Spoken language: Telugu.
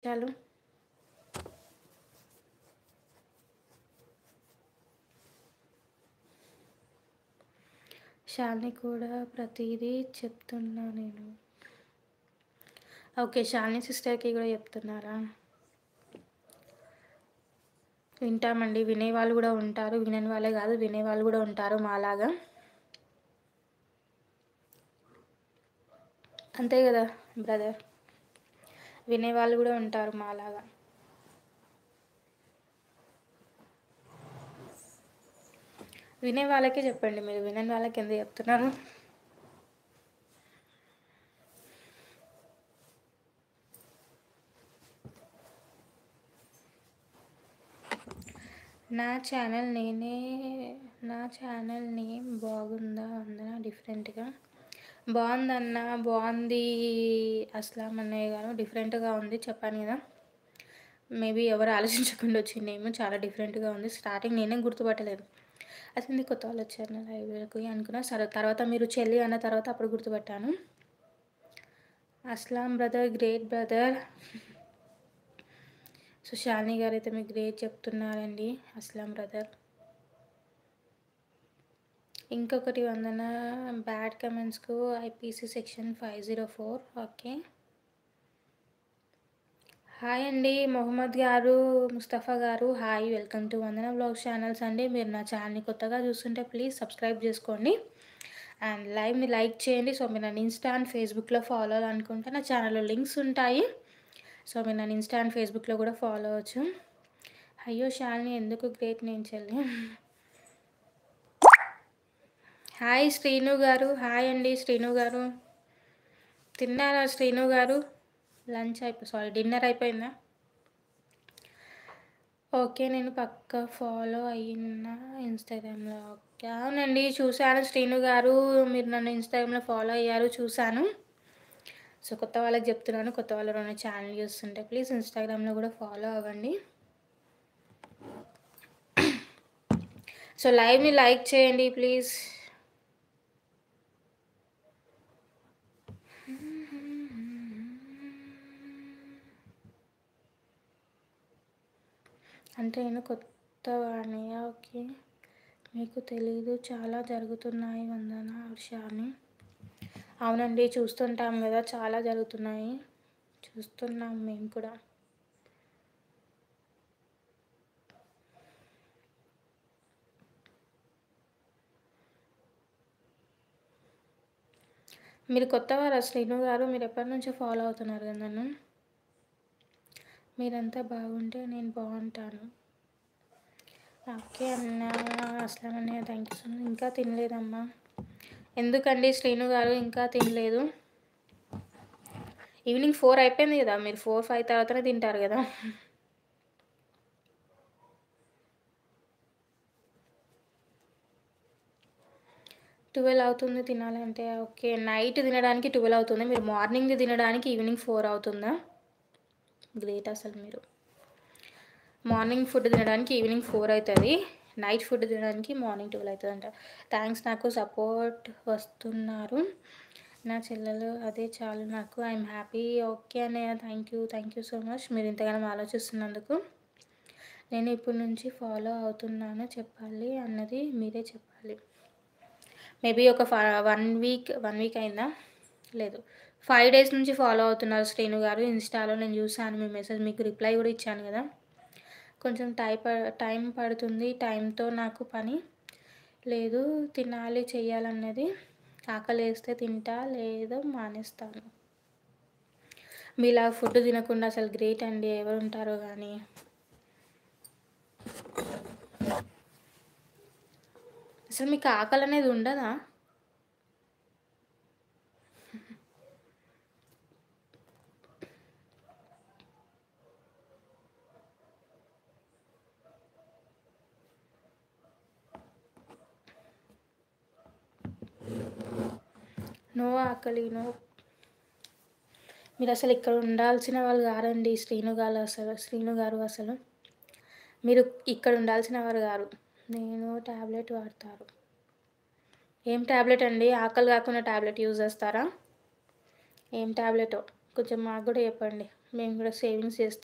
చాలు. శాలిని కూడా ప్రతీదీ చెప్తున్నా నేను. ఓకే. శాలిని సిస్టర్‌కి గూడా చెప్తున్నారా? వింటామండి. వినేవాళ్ళు గూడా ఉంటారు. వినని వాళ్ళే గాదు, వినేవాళ్ళు గూడా ఉంటారు మాలాగా. అంతే గదా బ్రదర్! వినేవాళ్ళు గూడా ఉంటారు మాలాగా. వినే వాళ్ళకే చెప్పండి మీరు. వినని వాళ్ళకెందుకు చెప్తున్నారు? నా ఛానల్ నేమ్ బాగుందా? వందన డిఫరెంట్‌గా. బావుందన్నా, బావుంది అస్లాం అన్నయ్య గారు. డిఫరెంట్‌గా ఉంది చెప్పాను గదా! మేబీ ఎవరు ఆలోచించకుండొచ్చు ఈ నేమ్ చాలా డిఫరెంట్‌గా ఉంది. స్టార్టింగ్ నేనే గుర్తుపట్టలేదు. అసలేంది కొత్త వాళ్ళొచ్చారు నా లైవ్‌లోకి అనుకున్నా. సరే తర్వాత మీరు చెల్లి అన్న తర్వాత అప్పుడు గుర్తుపట్టాను. Aslam brother great brother. So, Shalini గారైతే మీకు గ్రేట్ చెప్తున్నారండి అస్లాం బ్రదర్. ఇంకొకటి వందన బ్యాడ్ కమెంట్స్‌కు ఐపీసీ సెక్షన్ 504 ఓకే. హాయ్ అండి మొహమ్మద్ గారు, ముస్తఫా గారు hi. Welcome to Vandana vlogs channels అండి. మీరు నా ఛానల్‌ని కొత్తగా చూస్తుంటే ప్లీజ్ సబ్స్క్రైబ్ చేసుకోండి. అండ్ లైవ్‌ని లైక్ చేయండి. సో, మీరు నన్ను ఇన్‌స్టా అండ్ ఫేస్‌బుక్‌లో ఫాలో అవ్వాలనుకుంటే నా ఛానల్‌లో లింక్స్ ఉంటాయి. సో, మీరు నన్ను ఇన్‌స్టా అండ్ ఫేస్‌బుక్‌లో కూడా ఫాలో అవ్వచ్చు. అయ్యో! శాలిని ఎందుకు గ్రేట్ నేను చెల్లి. హాయ్ శ్రీను గారు. హాయ్ అండి శ్రీను గారు. తిన్నారా శ్రీను గారు? డిన్నర్ అయిపోయిందా? ఓకే. నేను పక్కా ఫాలో అయినా ఇన్‌స్టాగ్రామ్‌లో. ఓకే. అవునండి చూసాను శ్రీను గారు. మీరు నన్ను ఇన్‌స్టాగ్రామ్‌లో ఫాలో అయ్యారు చూసాను. సో, కొత్త వాళ్ళకి చెప్తున్నాను. కొత్త వాళ్ళు ఎవరైనా ఛానల్ చూస్తుంటే ప్లీజ్ ఇన్‌స్టాగ్రామ్‌లో కూడా ఫాలో అవ్వండి. సో, లైవ్‌ని లైక్ చేయండి ప్లీజ్. అంటే నేను కొత్తవాడిని. ఓకే. మీకు తెలీదు చాలా జరుగుతున్నాయి వందన శాలిని. అవునండి చూస్తుంటాం గదా! చాలా జరుగుతున్నాయి. చూస్తున్నాం మేము కూడా. మీరు కొత్తవారా శ్రీను గారు? మీరు ఎప్పటినుంచో ఫాలో అవుతున్నారు కదా నన్ను. మీరంతా బాగుంటే నేను బావుంటాను. ఓకే అన్నా. అస్లాం అన్నయ్య థ్యాంక్ యూ సో మచ్. ఇంకా తినలేదమ్మా. ఎందుకండి శ్రీను గారు ఇంకా తినలేదు? ఈవినింగ్ 4 అయిపోయింది కదా! మీరు 4, 5 తర్వాతనే తింటారు కదా! 12 అవుతుంది తినాలంటే. ఓకే. నైట్ తినడానికి 12 అవుతుంది. మీరు మార్నింగ్ తినడానికి ఈవినింగ్ 4 అవుతుందా? గ్రేట్ అసలు మీరు. మార్నింగ్ ఫుడ్ తినడానికి ఈవినింగ్ 4 అయితది. నైట్ ఫుడ్ తినడానికి మార్నింగ్ 12 అయితదంట. థ్యాంక్స్ నాకు సపోర్ట్ వస్తున్నారు. నా చెల్లెలు అదే చాలు నాకు. I'm happy. ఓకే అన్నయ్య థ్యాంక్ యూ సో మచ్. మీరు ఇంతగానం ఆలోచిస్తున్నందుకు. నేను ఇప్పటి నుంచి ఫాలో అవుతున్నాను చెప్పాలి అన్నది మీరే చెప్పాలి. మేబీ ఒక 1 వీక్ అయిందా? లేదు. 5 డేస్ నుంచి ఫాలో అవుతున్నారు శ్రీను గారు. ఇన్‌స్టాలో నేను చూసాను మీ మెసేజ్. మీకు రిప్లై కూడా ఇచ్చాను కదా! కొంచెం టైం పడుతుంది. టైంతో నాకు పని లేదు. తినాలి చెయ్యాలన్నది. ఆకలేస్తే తింటా లేదు మానేస్తాను. మీలా ఫుడ్ తినకుండా అసలు గ్రేట్ అండి. ఎవరుంటారో గానీ. అసలు మీకు ఆకలనేది ఉండదా? నో ఆకలి. నో. మీరసలు ఇక్కడ ఉండాల్సిన వాళ్ళు గారండి శ్రీను గారు అసలు. మీరు ఇక్కడ ఉండాల్సిన వారు గారు. నేను టాబ్లెట్ వాడతారు. ఏం టాబ్లెట్ అండి? ఆకలి కాకుండా టాబ్లెట్ యూజ్ చేస్తారా? ఏం టాబ్లెటో కొంచెం మాకు గూడా చెప్పండి. మేము కూడా సేవింగ్స్ చేస్తాం.